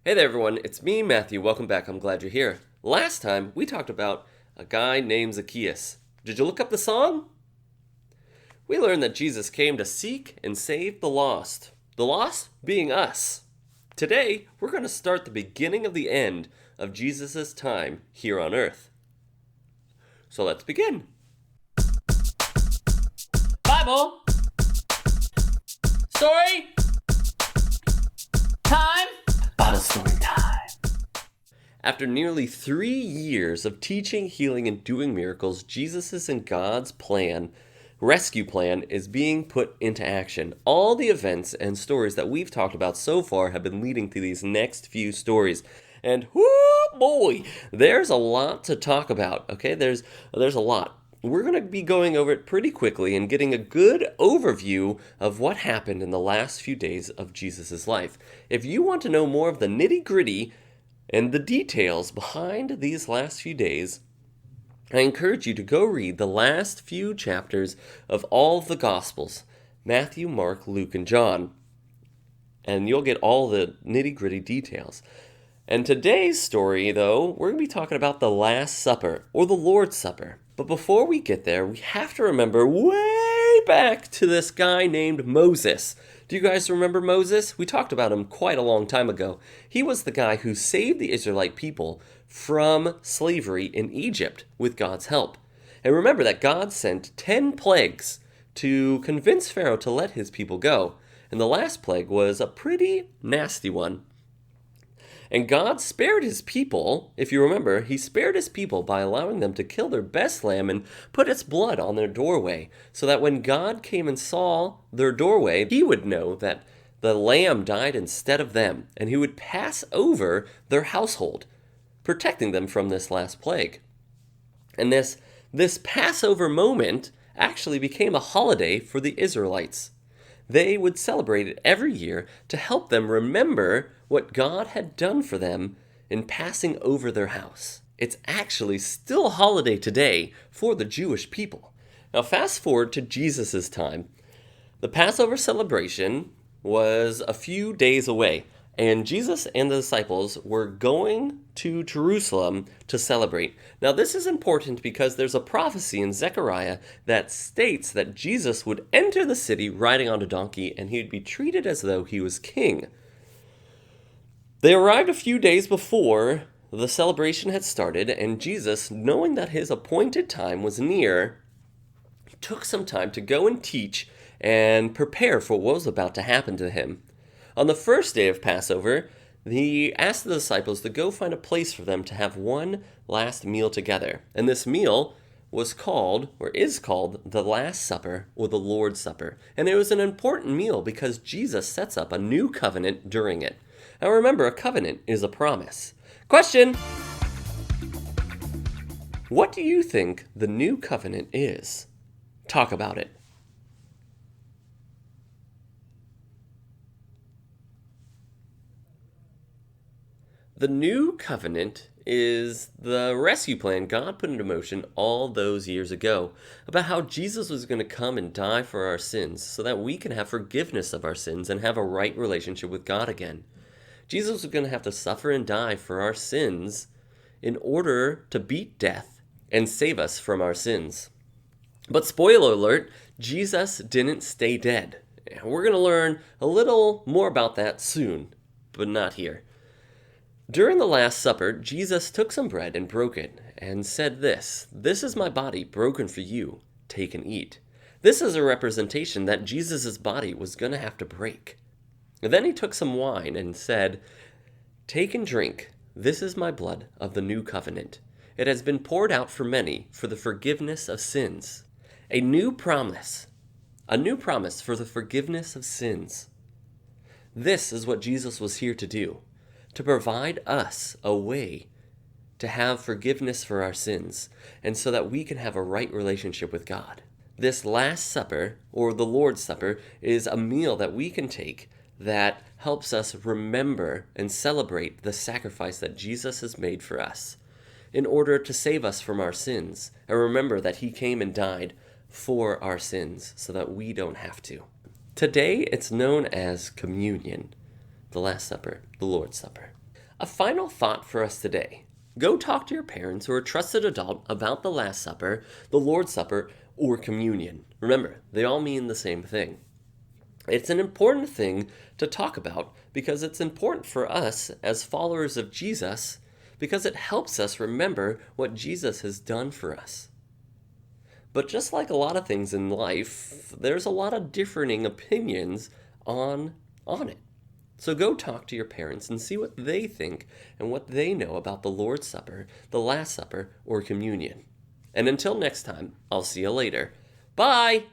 Hey there, everyone. It's me, Matthew. Welcome back. I'm glad you're here. Last time, we talked about a guy named Zacchaeus. Did you look up the song? We learned that Jesus came to seek and save the lost. The lost being us. Today, we're going to start the beginning of the end of Jesus' time here on earth. So let's begin. Bible. Story. Time. Bible story time. After nearly 3 years of teaching, healing, and doing miracles, Jesus' and God's rescue plan, is being put into action. All the events and stories that we've talked about so far have been leading to these next few stories. And whoo boy, there's a lot to talk about, okay? There's a lot. We're going to be going over it pretty quickly and getting a good overview of what happened in the last few days of Jesus' life. If you want to know more of the nitty-gritty and the details behind these last few days, I encourage you to go read the last few chapters of all of the Gospels, Matthew, Mark, Luke, and John, and you'll get all the nitty-gritty details. And today's story, though, we're going to be talking about the Last Supper, or the Lord's Supper. But before we get there, we have to remember way back to this guy named Moses. Do you guys remember Moses? We talked about him quite a long time ago. He was the guy who saved the Israelite people from slavery in Egypt with God's help. And remember that God sent 10 plagues to convince Pharaoh to let his people go. And the last plague was a pretty nasty one. And God spared his people, if you remember, he spared his people by allowing them to kill their best lamb and put its blood on their doorway, so that when God came and saw their doorway, he would know that the lamb died instead of them, and he would pass over their household, protecting them from this last plague. And this Passover moment actually became a holiday for the Israelites. They would celebrate it every year to help them remember what God had done for them in passing over their house. It's actually still a holiday today for the Jewish people. Now fast forward to Jesus' time. The Passover celebration was a few days away, and Jesus and the disciples were going to Jerusalem to celebrate. Now this is important because there's a prophecy in Zechariah that states that Jesus would enter the city riding on a donkey and he would be treated as though he was king. They arrived a few days before the celebration had started, and Jesus, knowing that his appointed time was near, took some time to go and teach and prepare for what was about to happen to him. On the first day of Passover, he asked the disciples to go find a place for them to have one last meal together. And this meal was called, or is called, the Last Supper, or the Lord's Supper. And it was an important meal because Jesus sets up a new covenant during it. Now remember, a covenant is a promise. Question: what do you think the new covenant is? Talk about it. The new covenant is the rescue plan God put into motion all those years ago about how Jesus was going to come and die for our sins so that we can have forgiveness of our sins and have a right relationship with God again. Jesus was going to have to suffer and die for our sins in order to beat death and save us from our sins. But spoiler alert, Jesus didn't stay dead. We're going to learn a little more about that soon, but not here. During the Last Supper, Jesus took some bread and broke it and said this is my body broken for you. Take and eat. This is a representation that Jesus' body was going to have to break. And then he took some wine and said, take and drink. This is my blood of the new covenant. It has been poured out for many for the forgiveness of sins. A new promise for the forgiveness of sins. This is what Jesus was here to do, to provide us a way to have forgiveness for our sins, and so that we can have a right relationship with God. This Last Supper, or the Lord's Supper, is a meal that we can take that helps us remember and celebrate the sacrifice that Jesus has made for us in order to save us from our sins, and remember that he came and died for our sins so that we don't have to. Today, it's known as communion, the Last Supper, the Lord's Supper. A final thought for us today. Go talk to your parents or a trusted adult about the Last Supper, the Lord's Supper, or communion. Remember, they all mean the same thing. It's an important thing to talk about because it's important for us as followers of Jesus because it helps us remember what Jesus has done for us. But just like a lot of things in life, there's a lot of differing opinions on it. So go talk to your parents and see what they think and what they know about the Lord's Supper, the Last Supper, or communion. And until next time, I'll see you later. Bye!